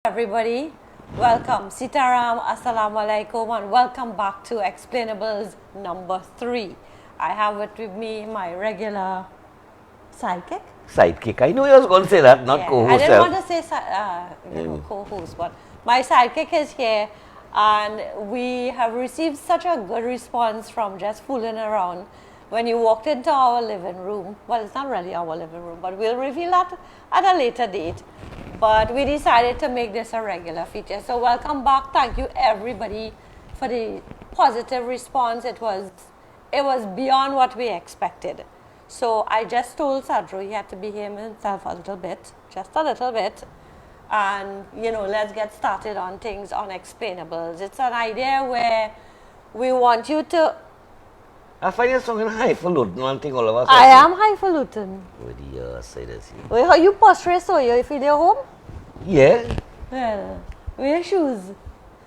everybody. Welcome. Sitaram, Assalamu alaikum, and welcome back to Explainables number 3. I have it with me my regular sidekick. Sidekick. I knew you was going to say that, not co-host. I didn't want to say co-host, but my sidekick is here, and we have received such a good response from just fooling around. When you walked into our living room, well, it's not really our living room, but we'll reveal that at a later date. But we decided to make this a regular feature. So welcome back. Thank you everybody for the positive response. It was beyond what we expected. So I just told Sadru he had to behave himself a little bit, just a little bit. And, let's get started on things on Explainables. It's an idea where we want you to... I find you something highfalutin, one thing all of us. I am highfalutin. What do you say this? Wait, how you posture so you feel your home? Yeah. Well, wear shoes.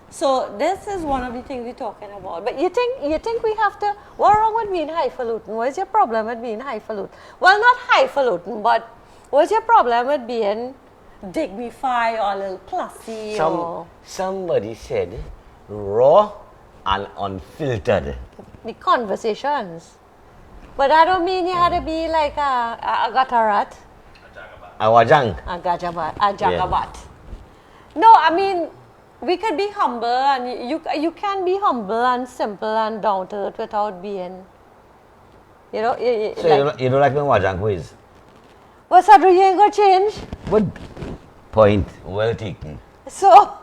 So this is one of the things we're talking about. But you think we have to, what's wrong with being highfalutin? What is your problem with being highfalutin? Well, not highfalutin, but what's your problem with being dignified or a little classy? Somebody said raw and unfiltered. The conversations. But I don't mean you had to be like a gatarat. A wajang. A jagabat. No, I mean, we could be humble, and you can be humble and simple and down to earth without being, So you don't like when wajang quiz? Well, Sadru, you ain't gonna change. Good point. Well taken. So,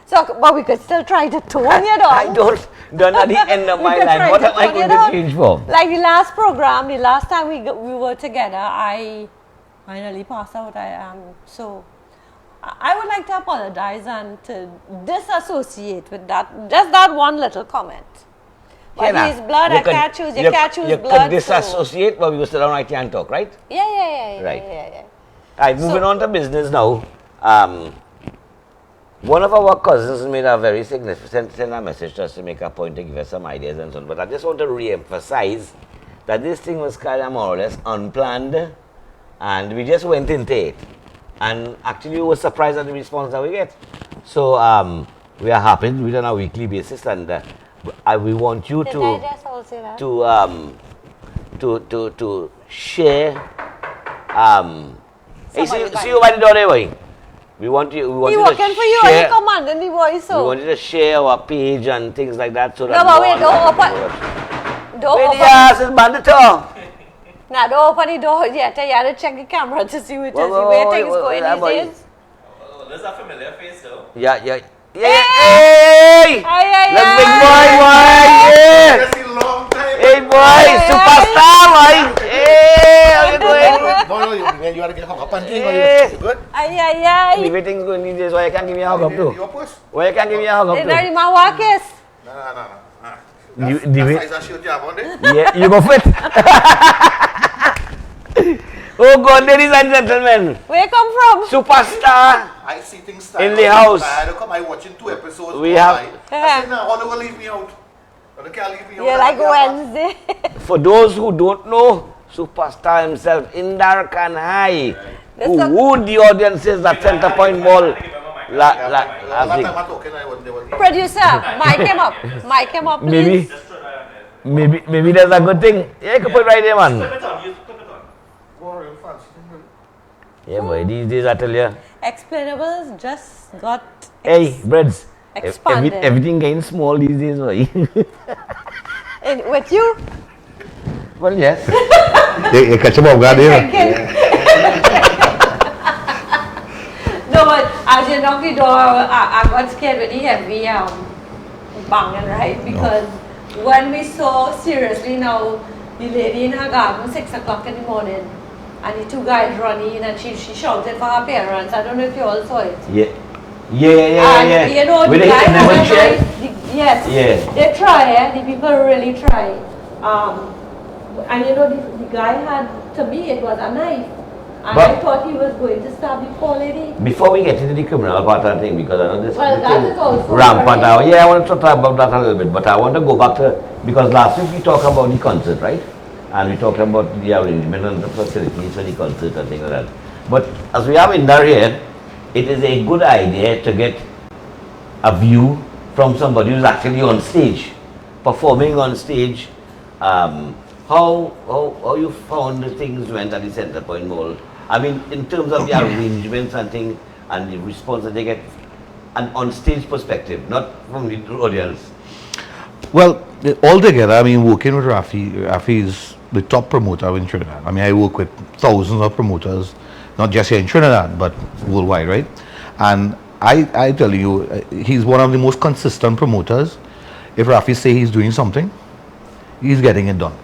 but we could still try to tone you down. I don't at the end of my life. What am I going to change for? Like the last program, the last time we were together, I finally passed out. So I would like to apologize and to disassociate with that, just that one little comment. But his blood, I can't choose. You can't choose blood. You could disassociate, but we were still on right and talk, right? Yeah. Right. Yeah. Alright, moving on to business now. One of our cousins made a very significant message to us to make a point to give us some ideas and so on. But I just want to re-emphasize that this thing was kind of more or less unplanned, and we just went into it. And actually, we were surprised at the response that we get. So we are happy. We do it on a weekly basis, and we want you to share. See you by the door there, boy. We want you to share. He commanding the voice. So. We want you to share our page and things like that, so that. No, but wait, don't open. Don't open. Yes, it's bandito. Now don't open the door yet. You have to check the camera to see which is the way things going these days. There's a familiar face though. Yeah. Hey! Let's big boy. Yeah. Hey boy, superstar boy. Hey, how you going? No, you gotta get hung up and you good? Ay. Everything's going these days. Why you can't give me a hug up too? Your puss? Why you can't give me a hug up They're too? not in my walkers. No. That's a shield you have on there? Yeah, you go fit. Oh God, ladies and gentlemen. Where you come from? Superstar. I see things in the house. I had to come. I watching 2 episodes. We have. I said, no, don't leave me out. You can't leave me out. You're like Wednesday. For those who don't know, Superstar himself, Indar Kanhai, who the audience is at Center Point Mall last week. Producer, mic him up, please. Maybe that's a good thing. Yeah, you can put it right there, man. Yeah, boy, these days I tell you. Explainables just got hey, breads. expanded. Everything getting small these days, boy. With you? Well, yes. You catch him off guard here. No, but as you knock the door, I got scared with the heavy banging, right? Because when we saw, seriously now, the lady in her garden, 6 o'clock in the morning, and the 2 guys running, and she shouted for her parents. I don't know if you all saw it. Yeah. And you know, the guys yes, yeah. They try, the people really try. And you know, the guy had, to me, it was a knife. And but I thought he was going to stab the poor lady. Before we get into the criminal part of the thing, because I know this is also rampant. Yeah, I want to talk about that a little bit, but I want to go back to, because last week we talked about the concert, right? And we talked about the arrangement and the facilities for the concert and things like that. But as we have in there here, it is a good idea to get a view from somebody who's actually on stage, performing on stage. How you found the things went at the Center Point Mall? I mean, in terms of the arrangements and things, and the response that they get, and on stage perspective, not from the audience. Well, altogether, I mean, working with Rafi is the top promoter in Trinidad. I mean, I work with thousands of promoters, not just here in Trinidad, but worldwide, right? And I tell you, he's one of the most consistent promoters. If Rafi say he's doing something, he's getting it done,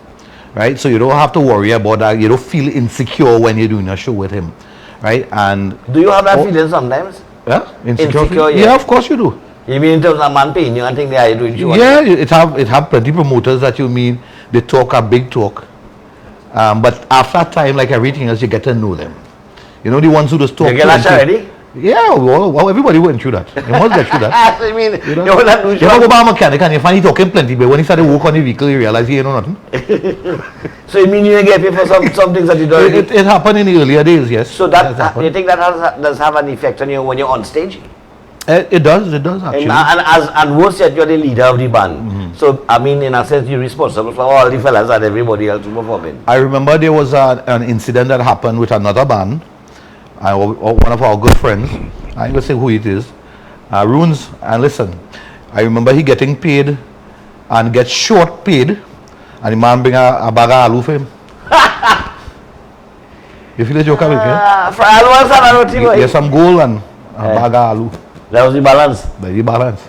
right? So you don't have to worry about that. You don't feel insecure when you're doing a show with him, right? And do you have that feeling sometimes? Yeah, insecure. Yeah, of course you do. You mean in terms of man paying you and think they are doing show? Yeah, it have plenty promoters that you mean they talk a big talk, but after a time, like everything else, you get to know them. You know, the ones who just talk. You get that already? Yeah, well, everybody went through that. You must get through that. So you mean you know, you not go by a mechanic and you find he talking plenty, but when he started work on the vehicle, you realize he ain't know nothing. So you mean you ain't get paid for some things that you don't? It happened in the earlier days, yes. So that you think that does have an effect on you when you're on stage? It does actually. And worse yet, you're the leader of the band. So I mean, in a sense, you're responsible for all the fellas and everybody else performing. I remember there was an incident that happened with another band. One of our good friends, I ain't gonna say who it is, Runes, and listen, I remember he getting paid and get short paid, and the man bring a bag of aloo for him. You feel the joke of it, yeah? For aloo, yes, some gold and a bag of aloo. That was the balance? That's the balance.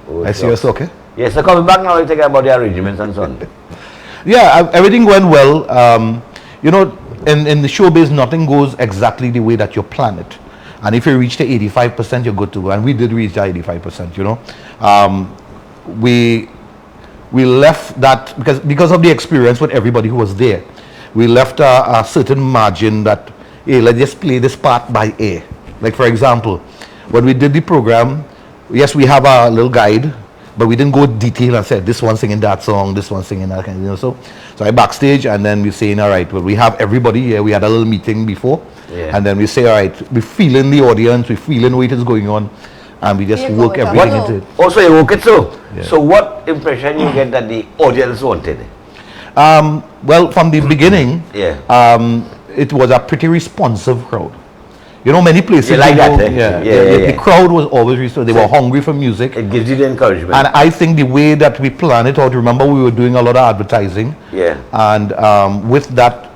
Oh, I see you okay? Yes, so coming back now, we talk about the arrangements and so on. Yeah, everything went well. You know, in the showbiz, nothing goes exactly the way that you plan it. And if you reach the 85%, you're good to go. And we did reach the 85%, you know. We left that, because of the experience with everybody who was there, we left a certain margin that, hey, let's just play this part by ear. Like, for example, when we did the program, yes, we have a little guide, but we didn't go detail and said this one singing that song, this one singing that kind of, you know. So I backstage, and then we saying, all right, well, we have everybody here. We had a little meeting before, and then we say, all right, we feeling the audience, we feeling what is going on, and we just work everything into it. Also, you work it so. Yeah. So what impression you get that the audience wanted? Well, from the beginning, it was a pretty responsive crowd. You know, many places. You like that, eh? The crowd was always responsive. They were hungry for music. It gives you the encouragement. And I think the way that we planned it out, remember we were doing a lot of advertising. Yeah. And with that,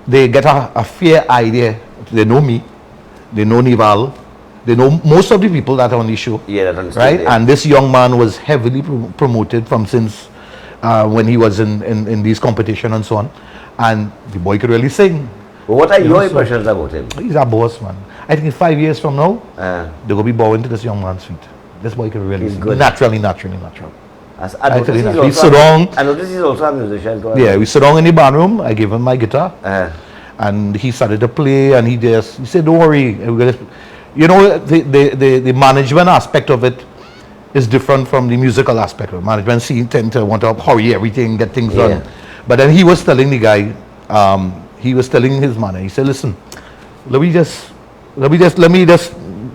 they get a fair idea. They know me. They know Nival. They know most of the people that are on the show. Yeah, that understood. Right? Yeah. And this young man was heavily promoted from since when he was in these competition and so on. And the boy could really sing. But what are your impressions about him? He's a boss, man. I think in 5 years from now, they're going to be bowing to this young man's feet. This boy can really sing. Naturally. I noticed he's also a musician too. Yeah, we sit down in the band room. I gave him my guitar. And he started to play, and he said, don't worry. You know, the management aspect of it is different from the musical aspect of it. Management tend to want to hurry everything, get things done. But then he was telling the guy, he was telling his man, he said, listen, let me just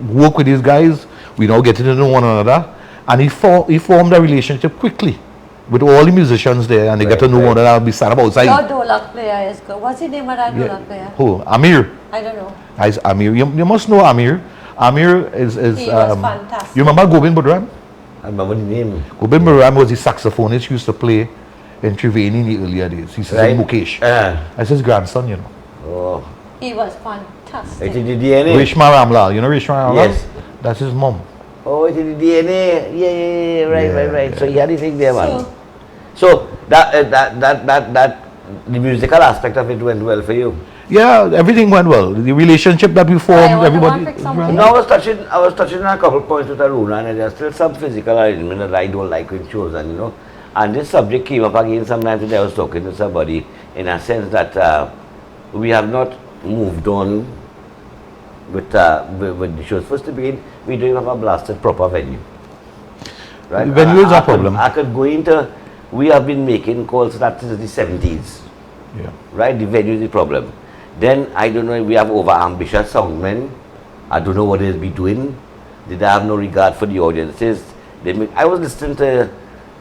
work with these guys. We now get to know one another. And he formed a relationship quickly with all the musicians there, and they get to know one another. Be sad about outside. Your Dolak player is good. What's the name of that Dolak player? Who? Amir. I don't know. Amir. You must know Amir. Amir is he was fantastic. You remember Gobind Budram? I remember the name. Gobind Budram was the saxophonist who used to play in Triveni in the earlier days. He's Mukesh. That's his grandson, you know. Oh. He was fantastic. It is the DNA. Rishma Ramlal. You know Rishma Ramlal? Yes. That's his mom. Oh, it is the DNA. Yeah. Right. So he had the thing there, man. So that the musical aspect of it went well for you. Yeah, everything went well. The relationship that we formed, everybody. No, I was touching on a couple points with Aruna, and there's still some physical arrangement that I don't like with shows, and you know. And this subject came up again sometime today. I was talking to somebody in a sense that we have not moved on with the shows. First to begin, we don't have a blasted proper venue. Right? The venue is a problem. I could go into, we have been making calls that since the 70s. Yeah. Right? The venue is the problem. Then, I don't know if we have over-ambitious soundmen I don't know what they'll be doing. Did they have no regard for the audiences? I was listening to,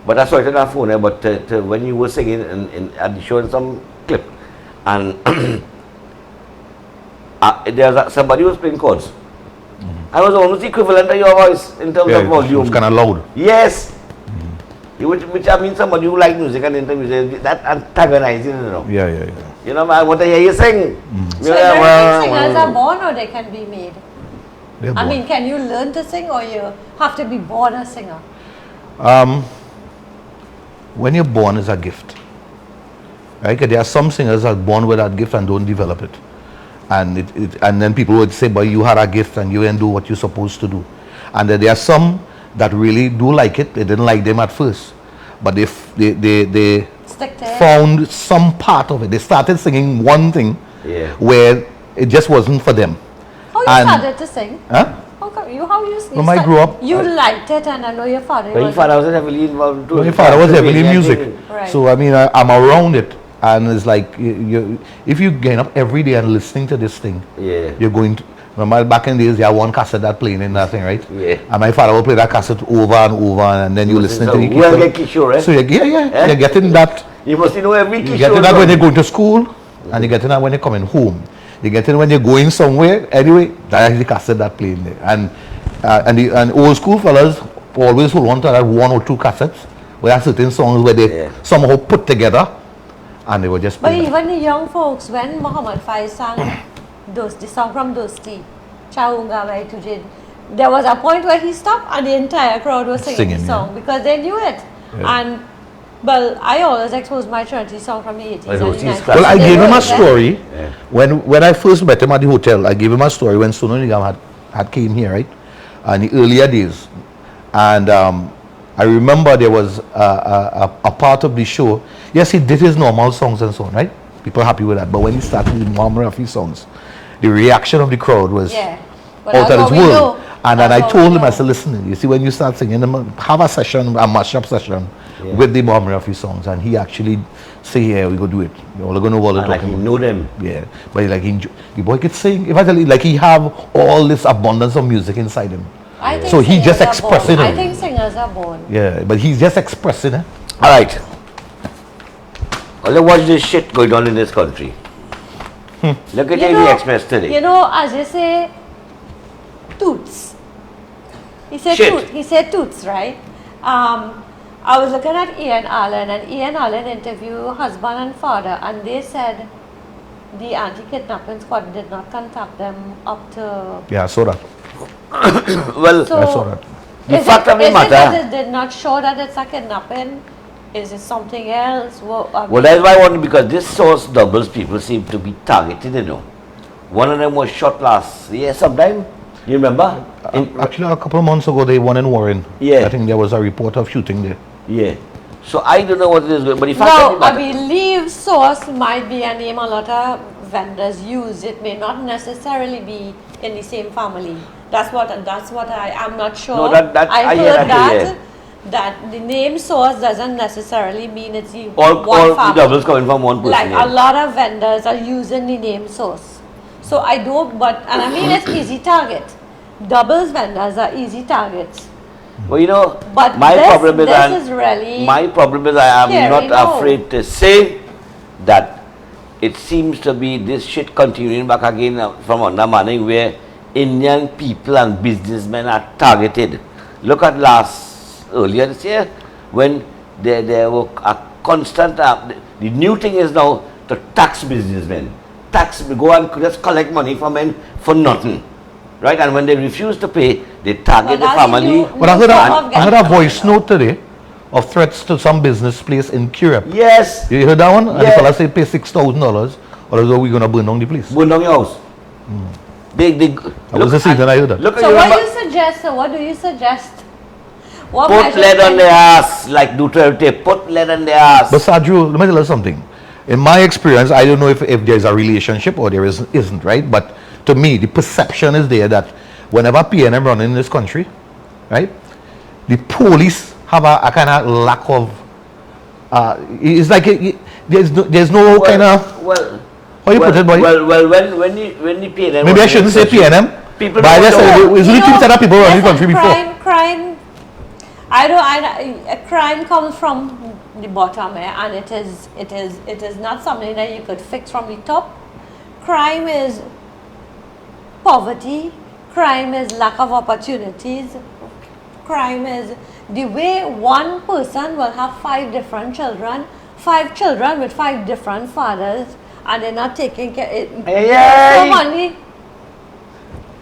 but I saw it on our phone, but to when you were singing and showing some clip, and there's somebody who was playing chords. I was almost equivalent to your voice in terms of volume. It was kind of loud. Yes. Which I mean, somebody who like music and interviews, that antagonizing, you know. Yeah. You know, I want to hear you sing. So singers are born or they can be made? They're I born. mean, can you learn to sing or you have to be born a singer? When you're born is a gift. Right? There are some singers that are born with that gift and don't develop it. And and then people would say, but you had a gift and you didn't do what you're supposed to do. And then there are some that really do like it. They didn't like them at first. But they Stick to it. found some part of it. They started singing one thing where it just wasn't for them. How you And- started to sing? Huh? How you When I grew up, you liked it, and I know your father. But your father was heavily involved too. My father was heavily in music. Right. So I mean, I'm around it. And it's like, if you get up every day and listening to this thing, you're going to, remember back in the days, you had one cassette that playing in that thing, right? Yeah. And my father would play that cassette over and over, and then you listening to the Well, get Kishore, eh? So you're getting that. You must know every Kishore. You're getting that when you're going to school, and you're getting that when you're coming home. You're getting when you're going somewhere. Anyway, that is the cassette that playing there. And old school fellas always hold on to that one or two cassettes where there are certain songs where they somehow put together. And they were just But playing. even the young folks, when Muhammad Faiz sang the song from Dosti, Chaunga Mai Tujhe, there was a point where he stopped and the entire crowd was singing the song because they knew it. Yeah. And well, I always exposed my Trinity song from the 80s and the 90s. Well, I They gave knew him a it, eh? story when I first met him at the hotel. I gave him a story when Sonu Nigam had came here, right? In the earlier days. And I remember there was a part of the show. Yes, he did his normal songs and so on, right? People happy with that. But when he started with Muhammad Rafi songs, the reaction of the crowd was But out that's of what this we world. know. And then That's I what told we him, I know. said, listen, you see, when you start singing, have a session, a mashup session with the Muhammad Rafi songs. And he actually say, yeah, we go do it. We're all going to know what they're Like talking he about. know them. Yeah, but like the boy could sing. If I tell you, like he have all this abundance of music inside him. I think So he just singers are expressing born. it. I think singers are born. Yeah, but he's just expressing it. All right. Let's watch this shit going on in this country. Look at the Express today. You know, as you say, toots. He said Shit. toots. He said toots, right? I was looking at Ian Allen, and Ian Allen interviewed husband and father, and they said the anti-kidnapping squad did not contact them up to. Yeah, I saw that. Well, So I saw that. The fact of the is it that matter. it did not show that it's a kidnapping? Is it something else? Well, I Well, mean, that's why I wanted, because this source doubles people seem to be targeted, you know. One of them was shot last year sometime. You remember? Actually, a couple of months ago, they won in Warren. Yeah. I think there was a report of shooting there. Yeah. So I don't know what it is, but the fact no, of the I matter. believe source might be a name a lot of vendors use. It may not necessarily be in the same family. That's what I'm not sure. No, that- I I hear heard that too, that the name source doesn't necessarily mean it's the all one the family. doubles coming from one person. Like yeah. a lot of vendors are using the name source. So I don't, and I mean it's easy target. Doubles vendors are easy targets. Well, you know, But my this- problem is, this is really my problem is I am scary, not no. afraid to say that it seems to be this shit continuing back again from under Manning, where Indian people and businessmen are targeted. Look at earlier this year, when there were a constant, the new thing is now to tax businessmen. Go and just collect money from them for nothing. Right? And when they refuse to pay, they target But the that's the family. new- But I heard form of I heard a gangster. voice note today of threats to some business place in Cuba. Yes. You heard that one? And the Yeah. fella said pay $6,000 or else we're going to burn down the place. Burn down your house. They That was the season I heard that. Look at So you what remember, do you suggest? So what do you suggest? What put measures lead on can- their ass, like Duterte, put lead on their ass. But Sadhu, let me tell you something. In my experience, I don't know if there's a relationship or there isn't, right? But to me, the perception is there that whenever PNM run in this country, right, the police have a kind of lack of, it's like there's no Well, kind of, well, how you well, put it, boy? Well, when the PNM Maybe I was in shouldn't this say country- PNM. People But I just said, don't know. it's only 2% of people running the country before. Crime, crime comes from the bottom, and it is not something that you could fix from the top. Crime is poverty. Crime is lack of opportunities. Crime is the way one person will have 5 different children, 5 children with 5 different fathers, and they're not taking care. So money,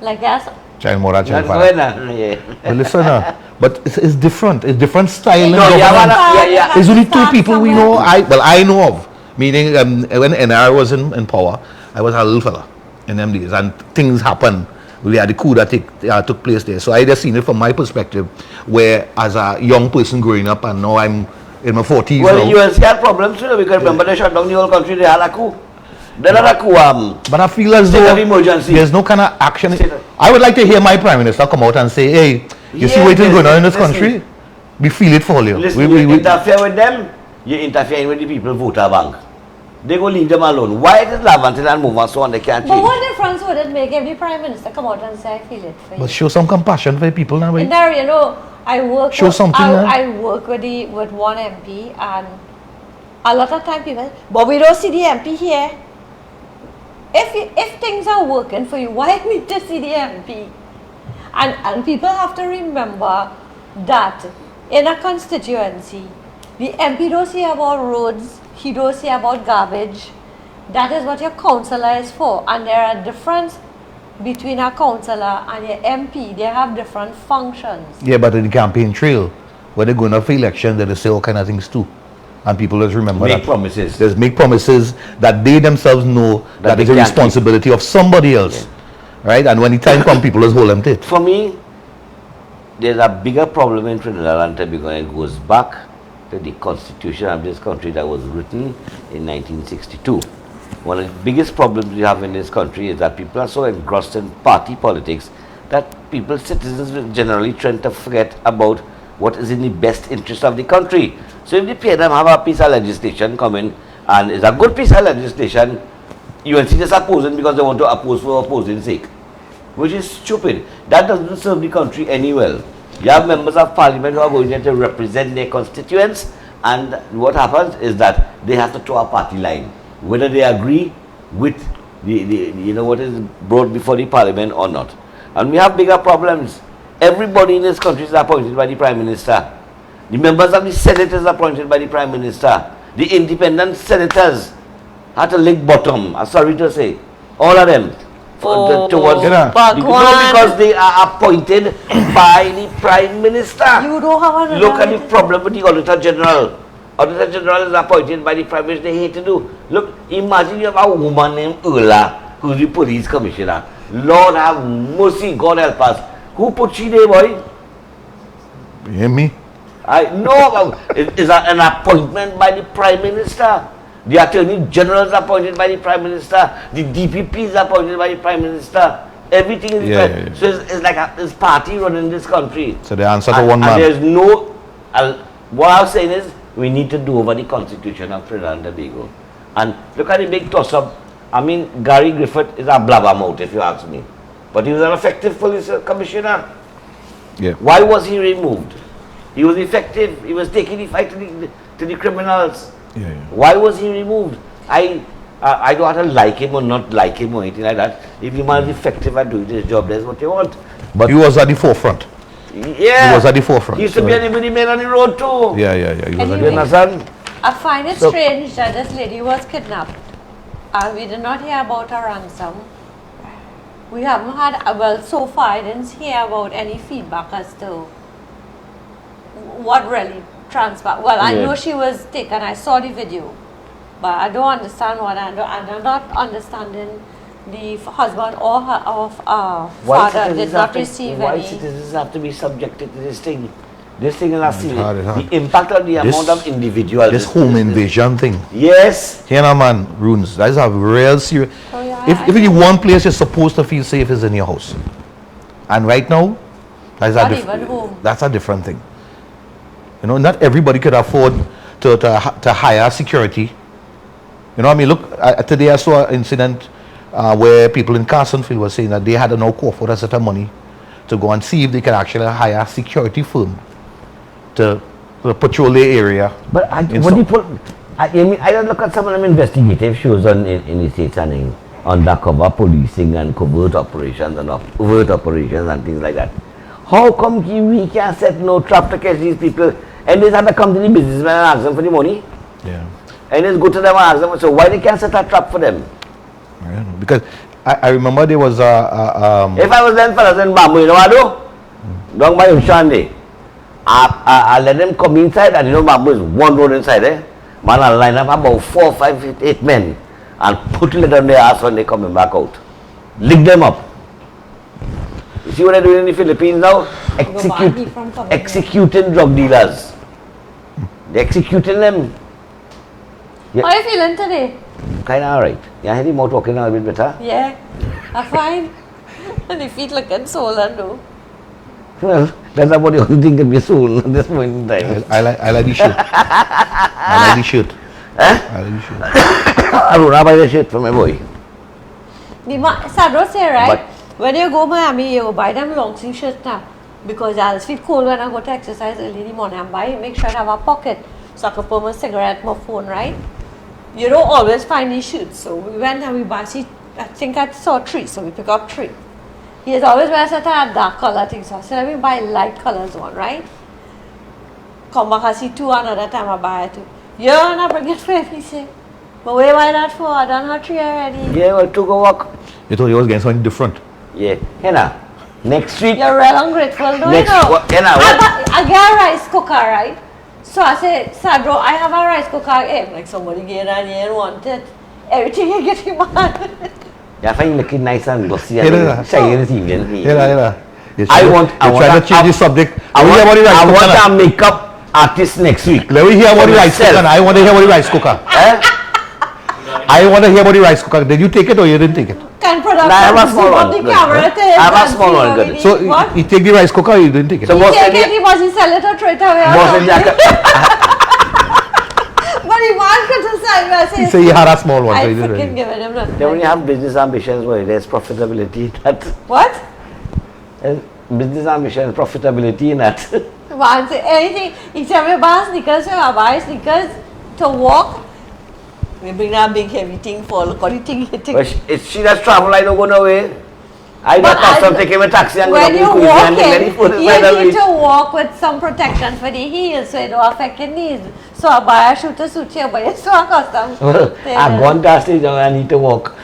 like yes. Child mother, child That's father. when, yeah. But listen, but it's different. It's different style. No, and yeah, government. yeah. There's only 2 people we know. I know of. Meaning, when NR was in power, I was a little fella in them days, and things happened. We had the coup that took place there. So I just seen it from my perspective, where as a young person growing up, and now I'm in my 40s. Well, now. the UNC had problems too. Because remember they shut down the whole country. They had a coup. They had a coup. But I feel as State though of emergency. there's no kind of action. I would like to hear my prime minister come out and say, "Hey, you see what is going on in this country? We feel it for you." Listen, you interfere with them, you're interfering with the people voter bank. They go leave them alone. Why it is Lavantil and move and so on, they can't But change. what difference would it make if the Prime Minister come out and say, I feel it for you? But show some compassion for the people now. And there, you know, I work Show something, I work with one MP, and a lot of time people, but we don't see the MP here. If things are working for you, why need to see the MP? And people have to remember that in a constituency, the MP don't see about roads, he don't see about garbage. That is what your councillor is for. And there are difference between a councillor and your MP. They have different functions. Yeah, but in the campaign trail, when they're going up for election, they say all kind of things too. And people just remember Make that. promises. Just make promises that they themselves know that it's a responsibility of somebody else. Yeah. Right? And when the time comes, people just hold them to it. For me, there's a bigger problem in Trinidad and Tobago, and it goes back to the constitution of this country that was written in 1962. One of the biggest problems we have in this country is that people are so engrossed in party politics that people, citizens, will generally tend to forget about what is in the best interest of the country. So if the PNM have a piece of legislation coming, and it's a good piece of legislation, UNC just opposing because they want to oppose for opposing sake, which is stupid. That doesn't serve the country any well. You have members of parliament who are going there to represent their constituents, and what happens is that they have to draw a party line, whether they agree with the what is brought before the parliament or not. And we have bigger problems. Everybody in this country is appointed by the Prime Minister. The members of the Senate is appointed by the Prime Minister. The independent senators had to lick bottom, I'm sorry to say. All of them. Towards because they are appointed by the Prime Minister. You don't have a Look at the problem with the Auditor General. Auditor General is appointed by the Prime Minister. They hate to do. Look, imagine you have a woman named Urla, who's the police commissioner. Lord have mercy, God help us. Who put she there, boy? You hear me? I know. It is an appointment by the Prime Minister. The Attorney General is appointed by the Prime Minister. The DPP is appointed by the Prime Minister. Everything is Yeah. So it's like this party running this country. So the answer to one man. And there's no. What I'm saying is we need to do over the Constitution of Trinidad and Tobago. And look at the big toss-up. I mean, Gary Griffith is a blabbermouth, if you ask me. But he was an effective police commissioner. Yeah. Why was he removed? He was effective. He was taking the fight to the criminals. Yeah. Why was he removed? I don't have to like him or not like him or anything like that. If the man is effective at doing his job, that's what they want. But he was at the forefront. Yeah. He was at the forefront. He used to be anybody man on the road too. Yeah. He was at You the understand? I find it So- strange that this lady was kidnapped, and we did not hear about her ransom. We haven't had, well, so far I didn't hear about any feedback as to what really transpired. Well, I know she was taken, I saw the video, but I don't understand I'm not understanding the husband or her father did not receive why any. citizens have to be subjected to this thing? This thing is not serious. hard. The impact on the amount of individuals. This home invasion thing. Yes. Here now, man, runes. That's a real serious. Oh, yeah, If the one place you're supposed to feel safe is in your house, and right now, Not even home. that's a different thing. You know, not everybody could afford to hire security. You know what I mean? Look, today I saw an incident where people in Carsonfield were saying that they had to now cough out a set of money to go and see if they could actually hire a security firm to patrol the area. But what do you put? I mean, I don't look at some of them investigative shows in the States and undercover policing and covert operations and overt operations and things like that. How come we can't set no trap to catch these people? And they have to come to the businessmen and ask them for the money. Yeah. And just go to them and ask them. So why they can't set a trap for them? I don't know, because I remember there was If I was them fellas in Bamboo, you know what I do? Down by Ushandi. I let them come inside, and you know Bamboo is one road inside, eh? Man, I line up about 4, 5, 8 men and put it on their ass when they coming back out. Lick them up. You see what they're doing in the Philippines now? Executing drug dealers. They're executing them. How are you feeling today? Kind of alright. Yeah, I hear him out walking a bit better. Yeah, I'm fine. And the feet looking swollen though. Well, that's about the only thing that we soon at this point in time. I like the shirt. I like the shirt. I like the shirt. I don't buy the shirt for my boy. Sadro say, right? But when you go Miami, you buy them long sleeve shirts now. Because I'll feel cold when I go to exercise early in the morning. And buy, make sure I have a pocket. So I can put my cigarette, my phone, right? You don't always find these shirts. So we went and we bought, I think I saw 3, so we pick up 3. He has always wears a dark color thing, so I said, let me buy light colors one, right? Come back, I see 2 another time, I buy 2. Yeah, and I bring it for him, he said, but where am I that for? I done her 3 already. yeah, well, to go walk. You thought you was getting something different. Yeah, Henna, next week. You're real ungrateful, don't Next, you know? what, Henna, what? I get a rice cooker, right? So I said, Sadro, I have a rice cooker. Hey, like somebody get on here and want it. Everything you get him on. Yeah, I find you looking nice and glossy Hey, and shiny this evening. You're to trying to change the subject. I Let me hear about the rice want cooker. a makeup artist next week. Let me hear about the rice cooker. I want to hear about the rice cooker. I want to hear about the rice cooker. Did you take it or you didn't take it? Can production I have a small one. the Good. camera I have a small one. Good. So you take the rice cooker or you didn't take it? So He what's take in it, he was he sell it or throw it away. What's in the But he won't criticize me. I say, He said he had a small one. I So he didn't freaking really. give it him. Then when you have business ambitions, well, there's profitability in that. What? Business ambitions, profitability in that. One say anything. He said, we buy sneakers, we buy sneakers to walk. We bring that big heavy thing for look at the thing hitting. But she does travel, I don't go nowhere. I But don't custom taking a taxi and go when up you in Queensland walk and then in, he put it you by the need reach. to walk with some protection for the heels so it don't affect your knees. So I buy a shoe to suit you, but it's so custom. Well, I've gone to stage and I need to walk.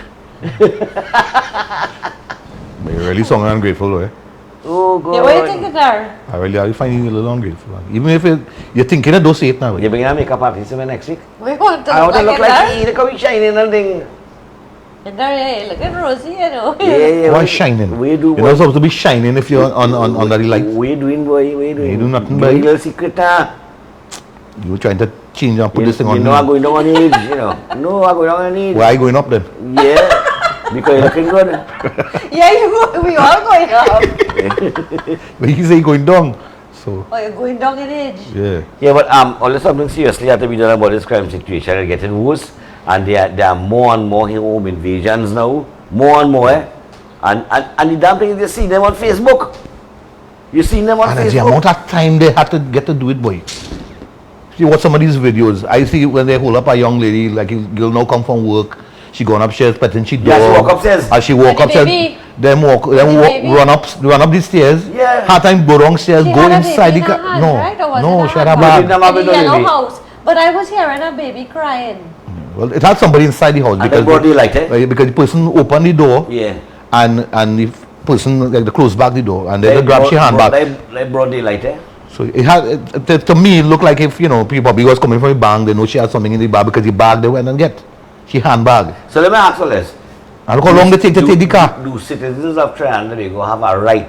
But you're really so ungrateful, though, eh? Oh, God. Yeah, what do you think of there? I find you a little ungrateful. Even if you're thinking it, don't say it now. You bring a makeup artist in next week? We want to I want to look look like like he, look how he's shining and thing. in there, look at Rosie, you know. Yeah, Why shining? We do, You're not supposed to be shining if you're on under the light. We doing, boy, we doing. You do nothing, Boy, boy. little secret, You're trying to change and put this thing you on know me. I'm going down on age, you know. No, I'm going down on age. Why are you going up then? Yeah, because you're looking good. Yeah, we all going up. But he say going down. So, Oh, you're going down in age. yeah. Yeah, but all this something seriously have to be done about this crime situation. It's getting worse, and there are more and more home invasions now. More and more, eh? And the damn thing is you see them on Facebook. You see them on And the Facebook. amount of time they had to get to do it, boy. See what some of these videos. I see when they hold up a young lady, like a girl now come from work. She gone upstairs, petting she dog. Yeah, she walk upstairs. As she walk With the upstairs, baby. then baby. run up the stairs. Yeah. Hard time go downstairs, She go had a inside baby the in her car. hand, No, right? Or was no, it she her had a hand? Baby bag. didn't have In the a yellow baby. house. But I was hearing a baby crying. Well, it had somebody inside the house And they brought the light, eh? because the person opened the door Yeah. and the person like they closed back the door and then they grabbed her handbag. They brought the light, eh? So it had to me it looked like if people probably was coming from a bank, they know she had something in the bag because the bag they went and get. She handbag. So let me ask you this. And look how long they take to take the car. Do citizens of Triangle have a right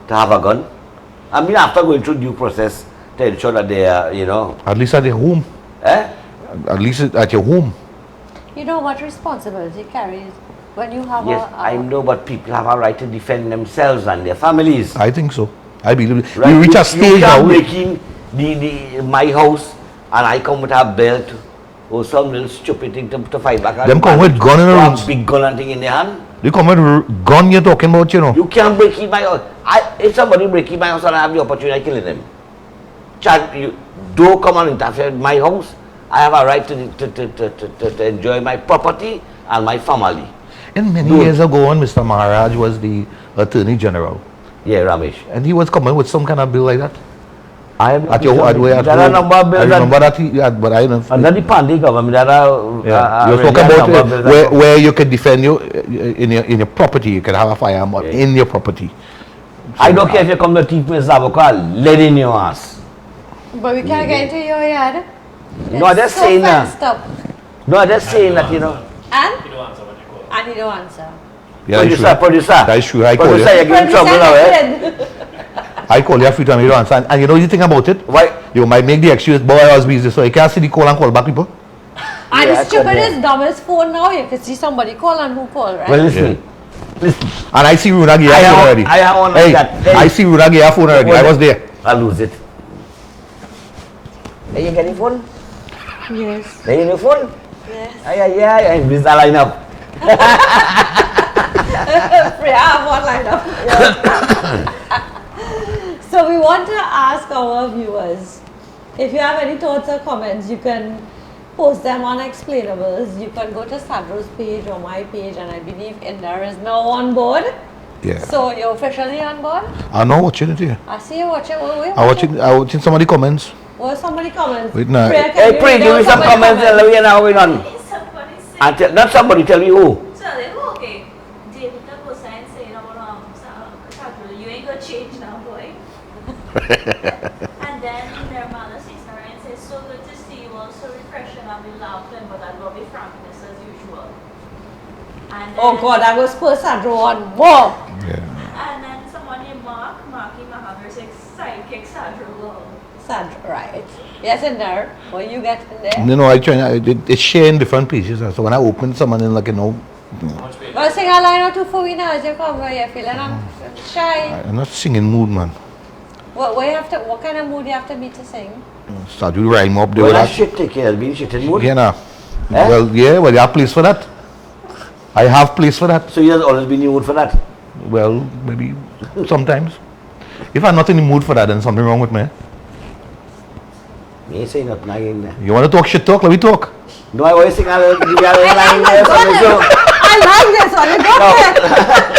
to have a gun? I mean, after going through due process to ensure that they are, At least at their home. eh? At least at your home. You know what responsibility carries when you have Yes, I know, but people have a right to defend themselves and their families. I think so. I believe Right? you reach a You stage can't now. break in my house and I come with a belt or some little stupid thing to fight back. Them come with gun in the a rooms. big gun and thing in their hand. They come with gun you're talking about, you know. You can't break in my house. If somebody break in my house and I have the opportunity of killing them, you don't come and interfere in my house. I have a right to enjoy my property and my family. And many years ago when Mr. Maharaj was the Attorney General. Yeah, Ramesh. And he was coming with some kind of bill like that. I have At your at where there are a number of bills. I remember that he had, but I don't know. Under the Pandey government, there are. You're talking about where you can defend you in your property. You can have a firearm in your property. I don't care if you come to thief Mr. Zabokal, lead in your ass. But we can't get into your yard. No, I'm just saying that. No, I'm just saying that, you know. And? And he don't answer. Yeah, Producer. That's true. I call you. Producer, you're getting trouble now, eh? I call you a few times, you don't answer. And you know the thing about it? Why? You might make the excuse, boy, I was busy, so you can't see the call and call back people. And Yeah, it's stupid as dumb as phone now. You can see somebody call and who call, right? Well, listen. Listen. And I see Runagi your phone already. I have one Hey, like that. Hey. I see Runagi your phone already. I was there. I'll lose it. Are you getting phone? Yes. Are you in your phone? Yes. I missed that line up. I have one line up. So we want to ask our viewers, if you have any thoughts or comments, you can post them on Explainables. You can go to Sandro's page or my page, and I believe Indar is now on board. Yeah. So you're officially on board? I know watching it here. I see you watching. I watching somebody comments. Well, somebody comments. Wait, no. Priya, can Hey, you Pri, read give out me some somebody comments and let me know how we're on. Somebody say, And not somebody, tell me who. okay, David was saying about Sadhguru, you ain't gonna change now, boy. And then their mother says, and says, so good to see you, all so refreshing, I'll be laughing, but I'll be frankness as usual. And then, Oh God, I was per Sandro on more. Yeah. And then someone named Marky Mahathir says, sidekick Sadhguru. Sandro, right. Yes, Indar. What you get in there? You know, it's share in different pieces. So when I open someone in like, you know, Well, sing a line or two for me now as you come where you're feeling shy. I'm not singing mood, man. What kind of mood you have to be to sing? Start to rhyme up there Well, with that that. shit take care of being shit in mood. Yeah, nah. Eh? Well, you have place for that. I have place for that. So you have always been in the mood for that. Well, maybe sometimes. If I'm not in the mood for that, then something wrong with me. Me ain't saying nothing again there. You want to talk shit, talk, let me talk. No, I always think I'll give you a line there for me, so. I like this one. You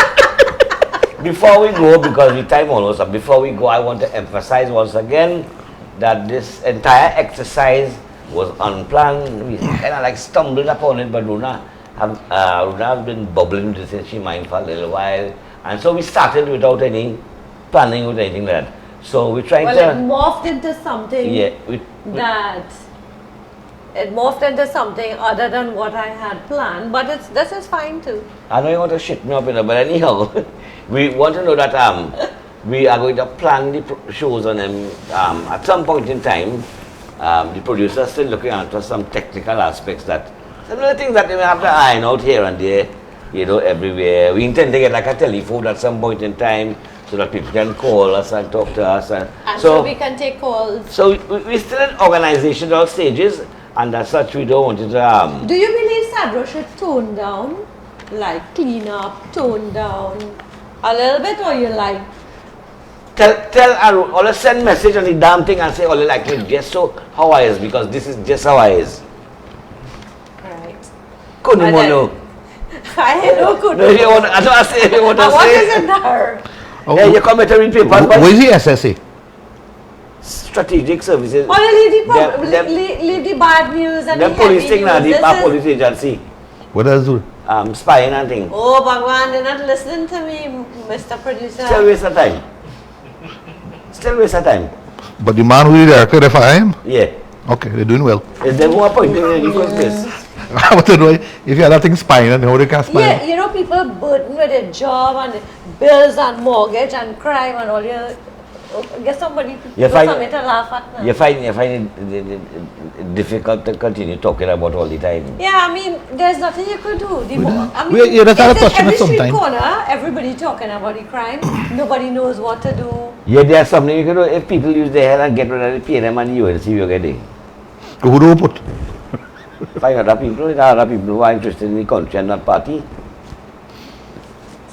go Before we go, because the time almost up, before we go, I want to emphasize once again that this entire exercise was unplanned. We kind of like stumbled upon it, but Runa have been bubbling with this in she mind for a little while. And so we started without any planning with anything like that. So we're trying Well, to... it morphed into something it morphed into something other than what I had planned, but this is fine too. I know you want to shit me up, you know, but anyhow, we want to know that we are going to plan the shows on them at some point in time. The producer is still looking at some technical aspects that some of the things that we have to iron out here and there, you know, everywhere. We intend to get like a telephone at some point in time so that people can call us and talk to us. And so we can take calls. So we're still in organizational stages, and as such we don't want it to... Do you believe Sandro should tone down? Like clean up, tone down a little bit, or you like... Tell Arun, or send message on the damn thing and say, oh, like it just so how I is, because this is just how I is. Right. Couldn't And then- know. I know good. No, you want, I don't say you want to What is say. in there? Yeah, you come to read papers, but What is the SSA? strategic services. Or leave the, Them- leave the bad news and Them the police heavy thing now, news. the This is- police agency, What does it do? spying and thing. Oh, Bhagwan, they're not listening to me, Mr. Producer. Still waste of time. Still waste of time. But the man who is the director, they fire him? Yeah. Okay, they're doing well. Is there more point in the first place? I want to know if you had that thing spying and how they can spy. Yeah, you know, people burdened with their job and bills and mortgage and crime and all. Get somebody You do find- something to laugh at. Now. You find it difficult to continue talking about all the time. Yeah, I mean, there's nothing you could do. I We- yeah, that's how it's I in touch on it every street sometime. corner, everybody talking about the crime. Nobody knows what to do. Yeah, there's something you can do. If people use their head and get rid of the PNM and the UNC, you're getting. Who do you put? Find other people who are interested in the country and not party.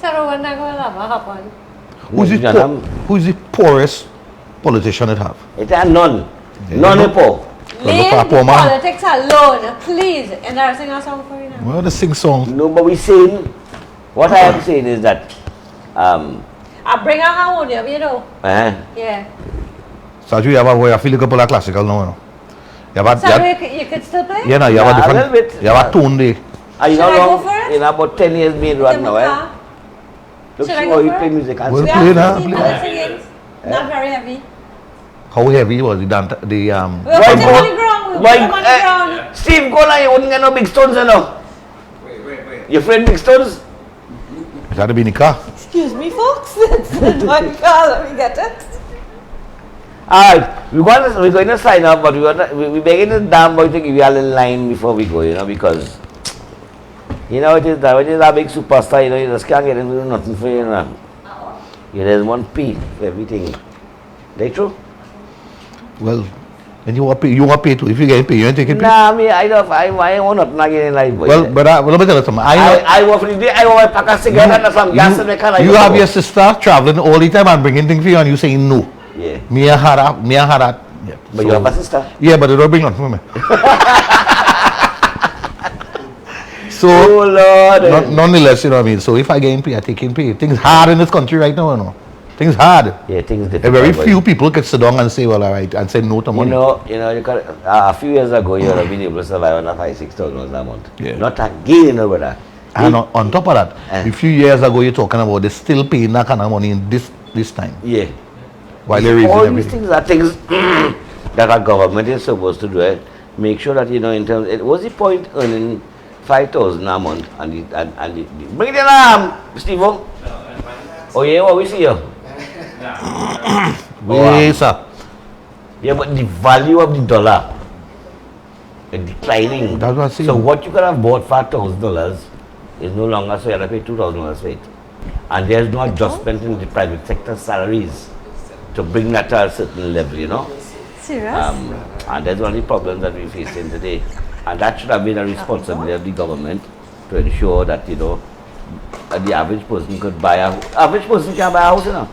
So when that going to happen? Who's the poorest politician it have? It has none. None is poor. Leave look at the poor man. politics alone, please. And they're singing a song for you now. Well, they sing song. No, but we saying, what I am saying is that, I bring a harmonium, you know. Yeah. Saju, you have a feel couple of classical now, you know. So you could still play? Yeah, no, you have a Yeah, a different, little bit. you have a tone there. you Should know I go long, for it? in about 10 years made right now, Huh? Look, Should I see go how you for play it? music and Well, We stuff. play have now, 15 play. minutes again. Not very heavy. How heavy was the We'll put Why him on the go- ground. We'll why- put him on the ground. Steve, go now, you wouldn't get no big stones, you know. Wait. Your friend big stones? Is that to be in the car? Excuse me, folks. It's my car. Let me get it. Alright, we're going to sign up, but we begging the damn boy to give you a little line before we go, you know, because you know it is that when you're a big superstar, you know, you just can't get into nothing for you know. Yeah, there's one P for everything. They true? Well, and you want to pay too. If you get paid, you ain't taking pay. Nah, I want not getting like boy. Well, but let me tell you something. I work for the day, I want a pack of cigarettes and some gas in the car. You have your sister traveling all the time and bringing things for you, and you saying no. Yeah. Me and her that. Yeah. But you have a sister. Yeah, but they don't bring nothing for me. So, Oh Lord. nonetheless, you know what I mean. So if I get in pay, I take in pay. Things hard in this country right now, you know. Things hard. Yeah, things different. And very few people can sit down and say, well, all right, and say no to money. You got a few years ago you would have been able to survive on a 5,000-6,000 a month. Yeah. Not again, you know, brother. And on top of that, a few years ago, you're talking about they still paying that kind of money in this time. Yeah. While they're raising All everything. these things are things that our government is supposed to do. Make sure that, you know, in terms, what's the point earning 5,000 a month and bring it in, Steve. Oh yeah, what we see you? Wait, sir. Yeah, but the value of the dollar is declining. That's what I'm saying. So what you could have bought for $1,000 is no longer, so you have to pay $2,000 for it. And there's no adjustment in the private sector salaries to bring that to a certain level, you know. Serious? And that's one of the problems that we're facing today. And that should have been a responsibility of the government to ensure that, you know, the average person could buy average person can buy a house, you know.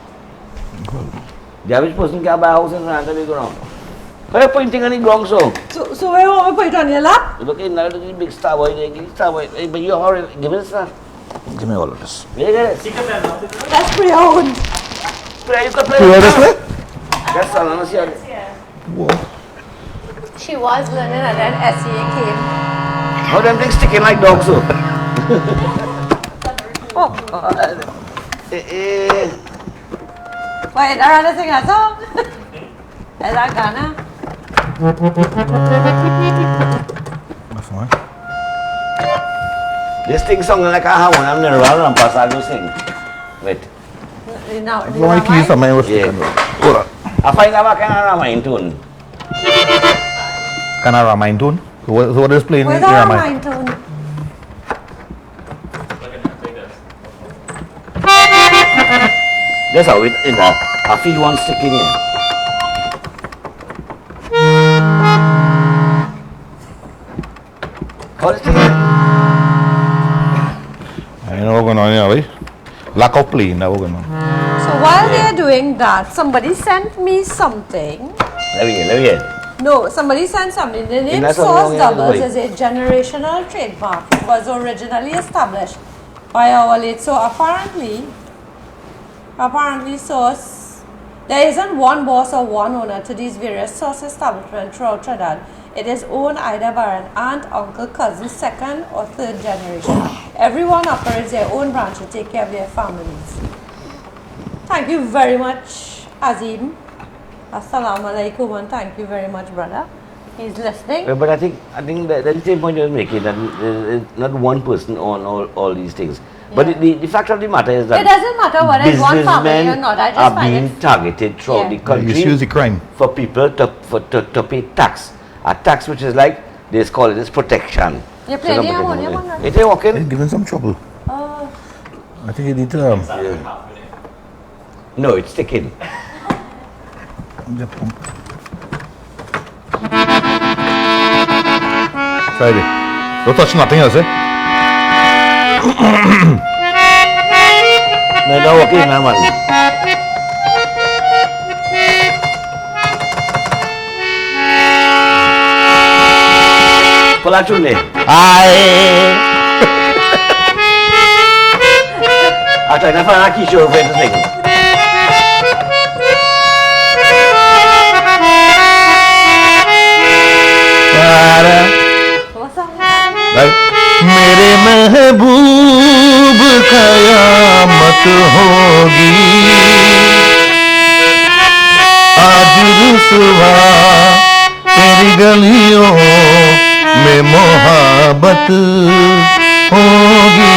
The average person can buy a house in Ranthambore ground. Why are you pointing on the ground so? So where you want me to put it on your lap? Look at now, the big star boy, but you have already give it, sir. Give me all of this. Yeah, get it. That's pretty old. Play, you can play. You this way? That's all, I'm see how. Whoa. She was learning and then SEA came. How them things sticking like dogs, so? Oh, God. Eh. Wait, I rather sing a song. Is that Ghana? That's fine. This thing sounding like a harmonium, I'm never around pass I do sing. Wait. Now, You want to keys on my Yeah. Hold on. I find out kind of Ramayan tune. Can I remind tune? So what is playing in where's our Ramayan? mind tone? That's how it is. I feel one sticking in. What is it? I know what's going on here, right? Lack of playing, that's what's going on. So while they're doing that, somebody sent me something. Let me hear. No, somebody sent something. The name that's Sauce what Doubles we is a generational trademark. It was originally established by our late. So apparently Sauce, there isn't one boss or one owner to these various Sauce establishments throughout Trinidad. It is owned either by an aunt, uncle, cousin, second or third generation. Everyone operates their own branch to take care of their families. Thank you very much, Azim. Assalamu alaikum and thank you very much, brother. He's listening. But I think that's the same point you're making, that not one person on all these things. But the fact of the matter is that It doesn't matter whether it's one family or businessmen not. I just are find being it. targeted throughout the You country use the crime. for people to pay tax. A tax which is like, they call it as protection. You're playing So the nobody harmonium can or win. not? It ain't working. It's giving some trouble. Oh, I think you need to. Yeah. No, it's sticking. Friday. Don't touch nothing else, eh? No, no, okay, man. Pull out your name. I'm trying to find a keyshore for you to sing. What's up? Right? मेरे महबूब कयामत होगी आज रुसवा तेरी गलियों में मोहब्बत होगी.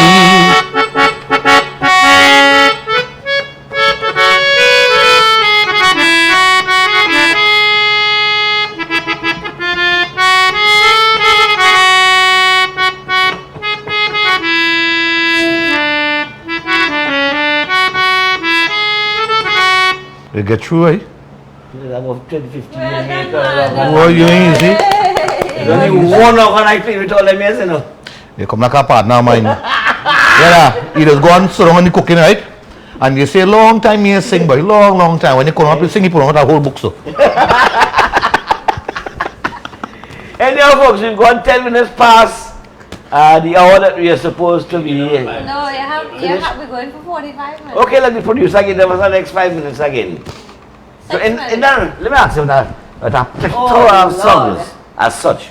You get through, right? About 10, 15 Well minutes. done, man. Oh, you ain't easy. There's only 1 hour and I play with all them years, you know. You come like a partner of mine. Yeah, you just go on so long on the cooking, right? And you say a long time you sing, but long time. When you come up you sing, you put on a whole book so. Anyhow, folks, we've gone 10 minutes past the hour that we are supposed to be. No, we're going for 45 minutes. Okay, let the producer give us the next 5 minutes again. So, in that, let me ask you that. A plethora of songs Lord. as such.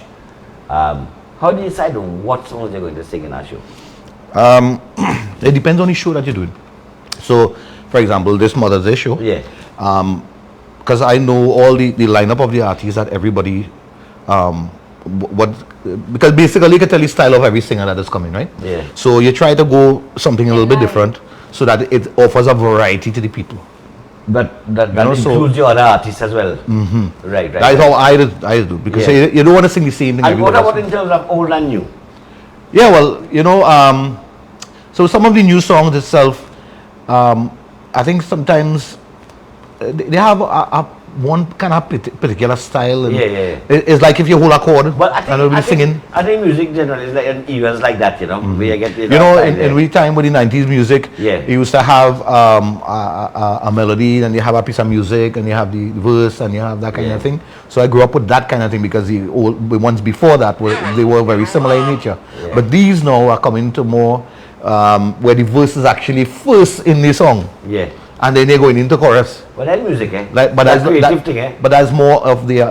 How do you decide on what songs you're going to sing in our show? It depends on the show that you're doing. So, for example, this Mother's Day show. Yeah. Because I know all the lineup of the artists that everybody, because basically you can tell the style of every singer that is coming, right? Yeah. So you try to go something a little bit different so that it offers a variety to the people. But that know, so- includes your other artists as well. Mm-hmm. Right. That is how I do because Yeah. you don't want to sing the same thing. And what everybody about in terms of old and new? Yeah, well, so some of the new songs itself, I think sometimes they have one kind of particular style. And Yeah. It's like if you hold a chord But and it'll be singing. I think music generally is like an events like that, you know, where you get In we time with the 90s music, Yeah. you used to have a melody, and you have a piece of music, and you have the verse, and you have that kind Yeah. of thing. So I grew up with that kind of thing because the ones before that they were very similar in nature. Yeah. But these now are coming to more where the verse is actually first in the song, Yeah. and then they're going into chorus. But that music, eh? Like, but that's that's creative thing, eh? But that's more of the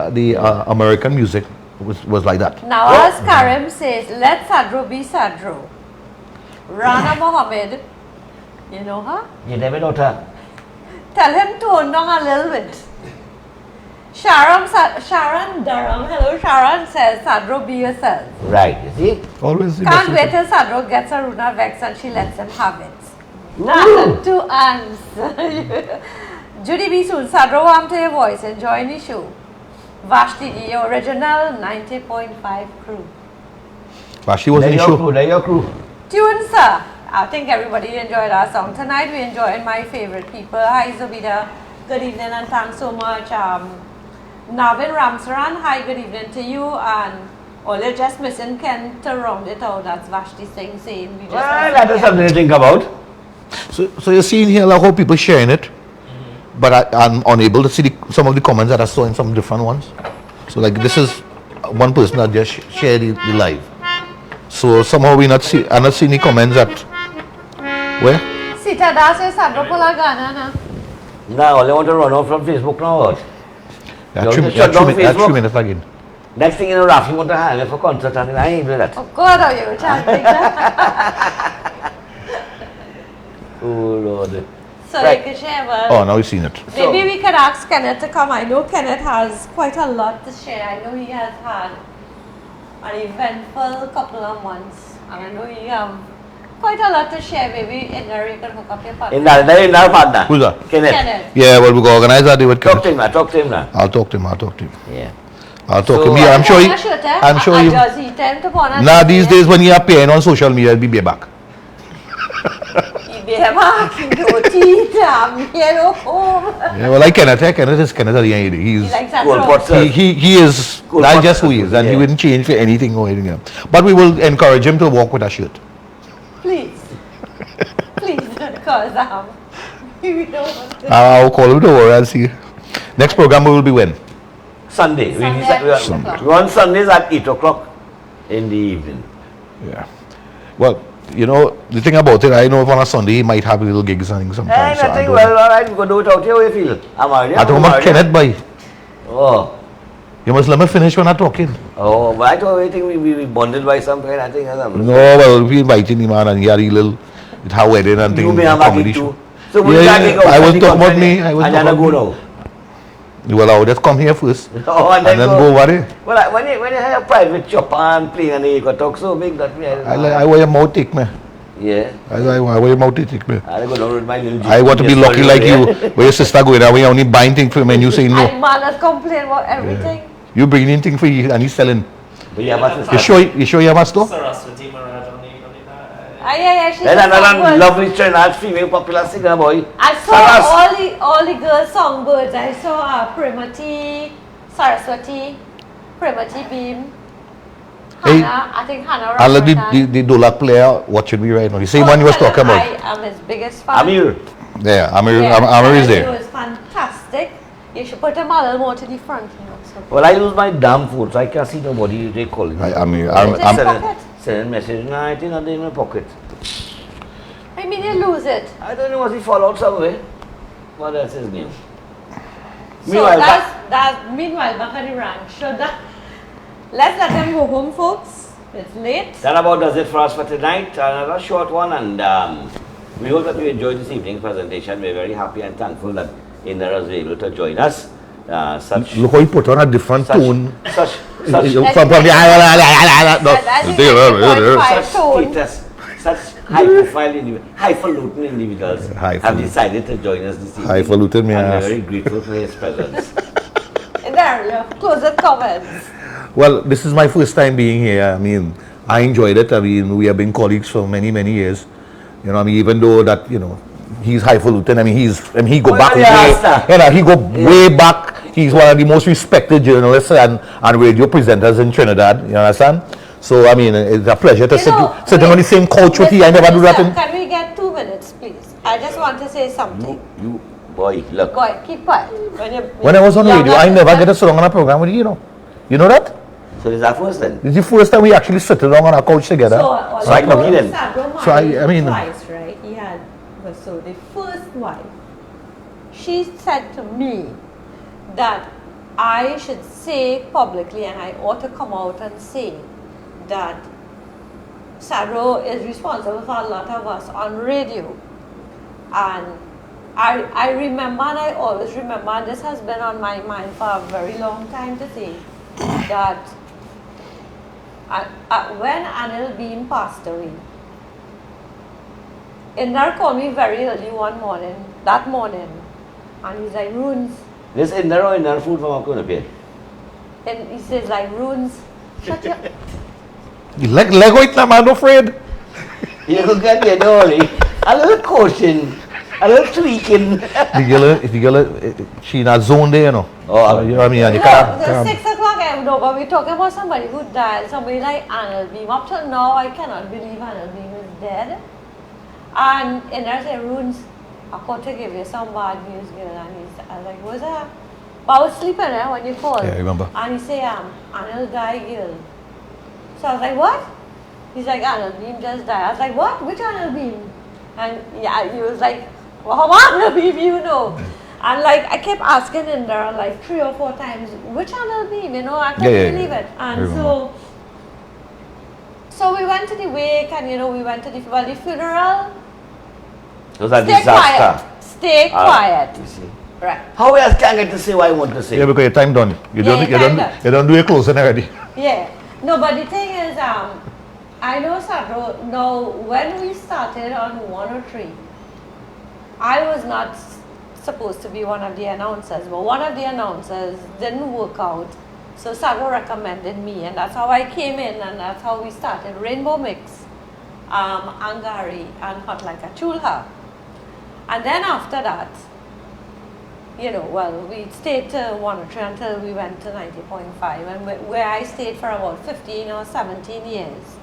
American music was like that. Now, as Karim says, let Sadro be Sadro. Rana Mohammed, you know her? You never know her. Tell him to tone down a little bit. Sharon Durham, hello Sharon, says, Sadro, be yourself. Right, you see? Always. the Can't best wait till Sadro gets Aruna vexed and she lets him have it. Ooh. Nothing to answer. Judy B. Soon, Sadro, warm to your voice, enjoying the show. Vashti, the original 90.5 crew. She was in the show. They're your crew. Tune, sir. I think everybody enjoyed our song. Tonight we enjoyed my favorite people. Hi, Zubida. Good evening and thanks so much. Navin Ramsaran, hi, good evening to you. And all you're just missing Ken to round it out. That's Vashti Singh saying. We just Well, that is something to think about. So you're seeing here a whole people sharing it, but I'm unable to see some of the comments that I saw in some different ones. So like this is one person that just shared the live. So somehow I'm not seeing the comments that where. Sita Das says Sadro Pola Gana na. Now, all I want to run off from Facebook now. What? Yeah, You three, want to yeah, shut down three, yeah, Facebook? 3 minutes again. Next thing you know, Rafi want to hang me for concert and I ain't doing that. Oh God, are you chanting that? Oh Lord. So Right. you can share one. Oh, now you've seen it. Maybe we could ask Kenneth to come. I know Kenneth has quite a lot to share. I know he has had an eventful couple of months. And I know you have quite a lot to share. Maybe in there you can hook up your partner. In that partner. Who's that? Kenneth. Kenneth. Yeah, well, we go organize that day with Talk Kenneth. to him now. I'll talk to him. Yeah. I'll talk So, to him. Yeah, I'm sure he. Does he tend to want Nah, these days when you are paying on social media, I'll be back. He Bear mark, no teeth, yellow comb. Yeah, well, like Kenneth, Kenneth is Kenneth at the end of the day. He He's, likes that Cool song. pot, sir. he is, Cool that's pot, just who sir. he is, and he Yeah. wouldn't change for anything or anything else. But we will encourage him to walk with a shirt. Please. Please, because we don't want to. I'll call him to worry and see. Next program will be when? Sunday. Sunday at 8 We o'clock. on Sundays at 8 o'clock in the evening. Yeah. Well, you know, the thing about it, I know if on a Sunday he might have little gigs and things Hey, sometimes. So I nothing. don't Well, know. all right, we can do it out here. How you feel? I'm already. At home at Kenneth boy. Oh. You must let me finish when I'm talking. Oh, but I thought we think we bonded by some kind of thing or something. No, well, we invited him on and he had a little, it had wedding and You things. may have comedy it show. too. So we Yeah, can't yeah, take out I was Sunday talking about company me. I was and talking then about go me. now. Well, I'll just come here first. Oh, And then go over there. Well, when you have a private chopper and plane and you can talk so big that me. I want your mouth take me. Yeah. I want your mouth to take me. I go down with my little I want to be lucky like you. Where your sister going away, only buying things for me and you say And no. man has complained about everything. You bringing in things for you and he's selling. But you have a You sister. sure you have a store? Saraswati Maharaj on the Yeah, she's Then a another songbird. lovely Trinidad female popular singer boy. I saw Saras. all the girl songbirds. I saw Primati, Saraswati, Primati Beam, Hey, Hannah. I think Hannah. I'll let Ramanathan. the Dolak player watching me right now. The same one you was tell talking him about. I am his biggest fan. Amir. Yeah, Amir Yeah, is He there. was fantastic. You should put him a little more to the front. You know, so. Well, I lose my damn phone, so I can't see nobody. They calling me. Amir, It's in I'm, pocket. Send a message. No, I think not in my pocket. I mean, you lose it. I don't know, was he fall out somewhere? What else is new? So Meanwhile, meanwhile, back at the ranch. So let's let them go home, folks. It's late. that about does it for us for tonight. Another short one, and we hope that you enjoyed this evening's presentation. We're very happy and thankful that Indra was able to join us. Such look how he put on a different tone. such From the That's status, such high-profile, highfalutin individuals have Highfalutin. decided to join us this evening. Highfalutin, me and we're ass. very grateful for his presence. There, your closing comments. Well, this is my first time being here. I mean, I enjoyed it. I mean, we have been colleagues for many, many years. You know, I mean, even though that, you know, he's highfalutin. I mean, he go Oh, back yeah, way, Asta. you know, he go way back. He's one of the most respected journalists and radio presenters in Trinidad. You understand? So, I mean, it's a pleasure to sit on the same couch with you. I never do that. Can we get 2 minutes, please? I just want to say something. You, boy, look. Go ahead, keep quiet. When I was on radio, I never get to sit down on a program with you, you know. You know that? So this is our first then. This is the first time we actually sit down on a couch together. Right, lucky then. So I mean- twice, right? He had, so the first wife, she said to me that I should say publicly, and I ought to come out and say that Saro is responsible for a lot of us on radio. And I remember, and I always remember, and this has been on my mind for a very long time to say, that when Anil Bean passed away, Indar called me very early that morning, and he's like, Runes, This Indra or Indra food from Akunapir? and he says like, Runes, shut your... Lego it, I'm not afraid. You could get the dolly. A little caution, a little tweaking. The girl, she in a zone there, you know. Oh, You know what I mean? And you No, can't- the 6 o'clock, no, but we're talking about somebody who died, somebody like Anil Beam. Up till now, I cannot believe Anil Beam is dead. And Indra said, Runes, I got to give you some bad news, girl. And I was like, what's that? But I was sleeping when you called. Yeah, I remember. And he said, Anil died, girl. So I was like, what? He's like, Anil Beam just died. I was like, what? Which Anil Beam? And yeah, he was like, well, how Anil Beam you know? And like, I kept asking Indra like 3 or 4 times, which Anil Beam? You know, I couldn't Yeah. believe it. I And remember. so we went to the wake, and you know, we went to the funeral. It was a Stay disaster. quiet. Stay quiet. You see. Right. How else can I get to say what I want to say? Yeah, because your time done. You Yeah, your time done. don't do your closing already. Yeah. No, but the thing is, I know Sadro, no, when we started on 103, I was not supposed to be one of the announcers, but one of the announcers didn't work out. So Sadro recommended me, and that's how I came in, and that's how we started Rainbow Mix. Angari and Hot Like a Chulha. And then after that, we stayed to 103 until we went to 90.5, and where I stayed for about 15 or 17 years.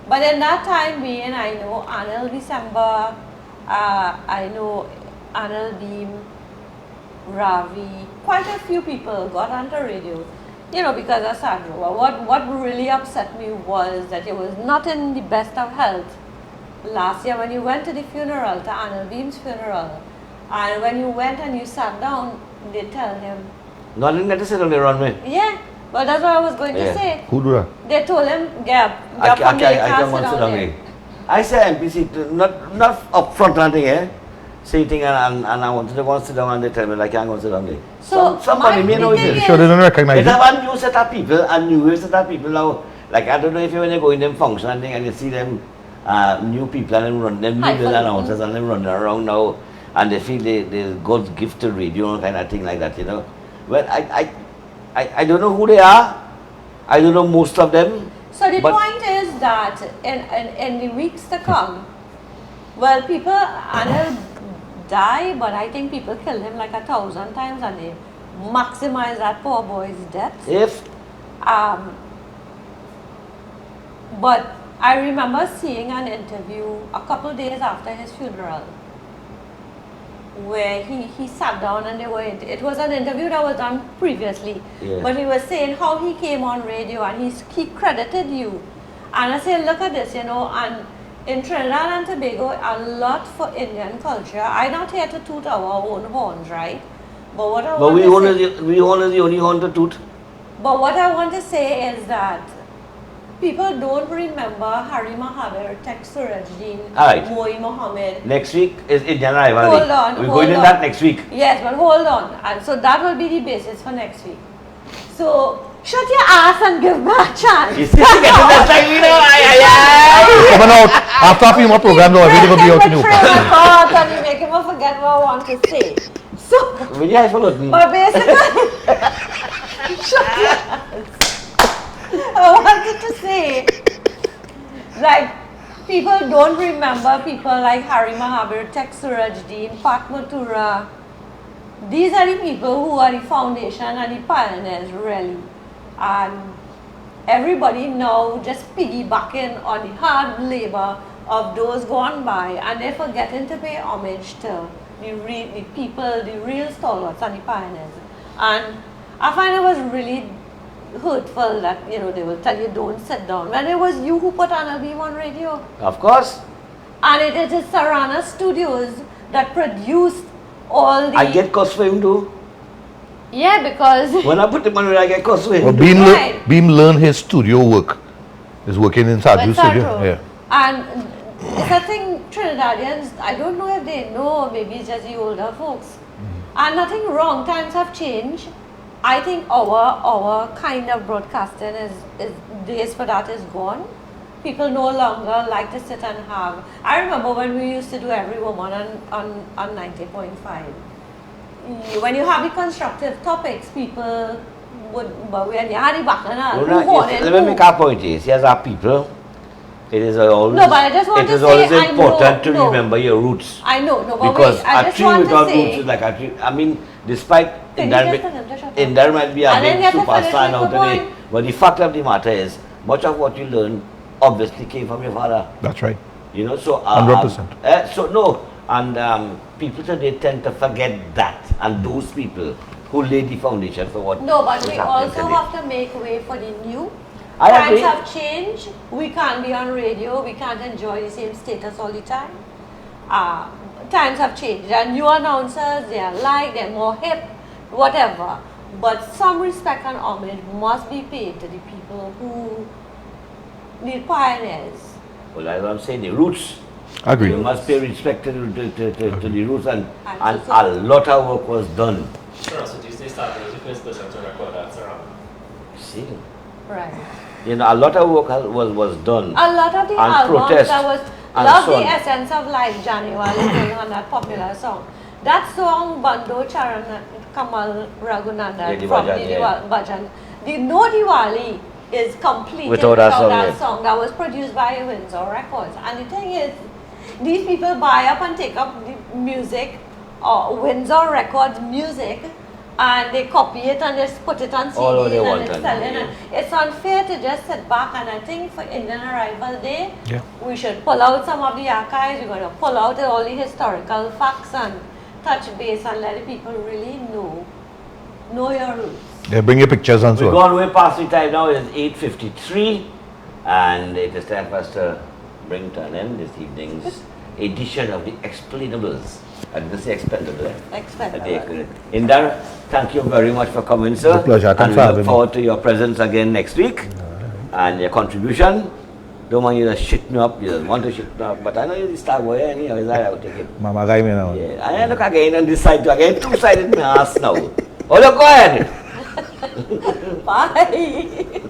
But in that time being, I know Anil December, I know Anil Beam, Ravi, quite a few people got onto radio, because of Sandro. What really upset me was that he was not in the best of health last year when you went to the funeral, to Anil Beam's funeral. And when you went and you sat down, they tell him. No, I didn't get to sit on the runway. Yeah, but that's what I was going to say. Who do that? They told him, I can't sit down there. I said MPC, not up front or anything, sitting and I wanted to go and sit down and they tell me I can't go and sit down there. So somebody may know it. You sure they don't recognize It's it? a new set of people and new set of people now. Like I don't know if when you go in them function and you see them new people and them new announcers and them running around now. And they feel they God's gift to radio and kind of thing like that, Well, I don't know who they are. I don't know most of them. So the point is that in the weeks to come, well, people, Anil die, but I think people kill him like 1,000 times and they maximize that poor boy's death. But I remember seeing an interview a couple days after his funeral, where he sat down and it was an interview that was done previously, but he was saying how he came on radio and he credited you. And I said, look at this, and in Trinidad and Tobago, a lot for Indian culture. I'm not here to toot our own horns, right? But what I want to say, we honor the only horn to toot. But what I want to say is that people don't remember Hari Mahabir, Tek Surajdeen, Moi Mohammed. Next week is Indian rivalry. Hold on. We're going in that next week. Yes, but hold on. And so that will be the basis for next week. So shut your ass and give me a chance. You see, getting that like Coming out after a few more programs, or we're going to be out in the open. And you make him forget what I want to say. So, but basically, shut your ass. I wanted to say, like, people don't remember people like Hari Mahabir, Tek Surajdeen, Pat Mathura. These are the people who are the foundation and the pioneers, really. And everybody now just piggybacking on the hard labor of those gone by, and they're forgetting to pay homage to the people, the real stalwarts and the pioneers. And I find it was really hurtful that they will tell you don't sit down when it was you who put Anil Beam on radio. Of course. And it is Sarana Studios that produced all the. I get cost for him too. Yeah, because when I put him on radio, I get cost for him. Well, Beam learned his studio work. He's working in Sarju's studio. Yeah. And it's a thing Trinidadians, I don't know if they know, maybe it's just the older folks. And nothing wrong, times have changed. I think our kind of broadcasting is days for that is gone. People no longer like to sit and have. I remember when we used to do Every Woman on 90.5. When you have the constructive topics, people would, but when you had the bacchanal, let me make a point is, yes, our people, it is always, no, but I just want it is to always say, important to remember your roots. I know, no, but because wait, I a just tree want without to say, roots is like a tree. I mean, despite in there might be a And then big you have to superstar finish now with the today, point. but the fact of the matter is, much of what you learn obviously came from your father. That's right. So 100%. So no, and people today tend to forget that, and those people who laid the foundation for what. No, but we also today. have to make way for the new. I Times agree. have changed. We can't be on radio. We can't enjoy the same status all the time. Times have changed. There are new announcers. They are they're more hip, whatever. But some respect and homage must be paid to the people who need pioneers. Well, that's what I'm saying. The roots. Agree. You must pay respect to the roots, and a lot of work was done. Sure, so Disney started was the first person to record that song. See? Right. A lot of work was done. A lot of the and albums protest that was and love so the on. essence of life, January on that popular song. That song, Bando Charan Kamal Raghunandan Lady from Bhajan, Lady yeah. Bhajan, the No Diwali is complete Without that song, that yes. song that was produced by Windsor Records. And the thing is, these people buy up and take up the music, or Windsor Records music, and they copy it and just put it on All over they CDs want and it's and- selling. yeah. And it's unfair to just sit back, and I think for Indian Arrival Day, Yeah. we should pull out some of the archives. We're going to pull out all the historical facts and touch base and let the people really know your roots. Yeah, bring your pictures and We're so on. going way past the time now. It is 8:53, and it is time for us to bring to an end this evening's edition of the Explainables. I didn't say Expendables. Expendables. Indar, thank you very much for coming, sir. It's a pleasure. Thanks And for we having look me. forward to your presence again next week and your contribution. Don't want you to shit me up. You don't want to shit me up, but I know you're the star boy anyhow. Is that I'll take it. Mama guy me now. Yeah, I look again on this side to again, two-sided my ass now. Oh, look, go ahead. Bye.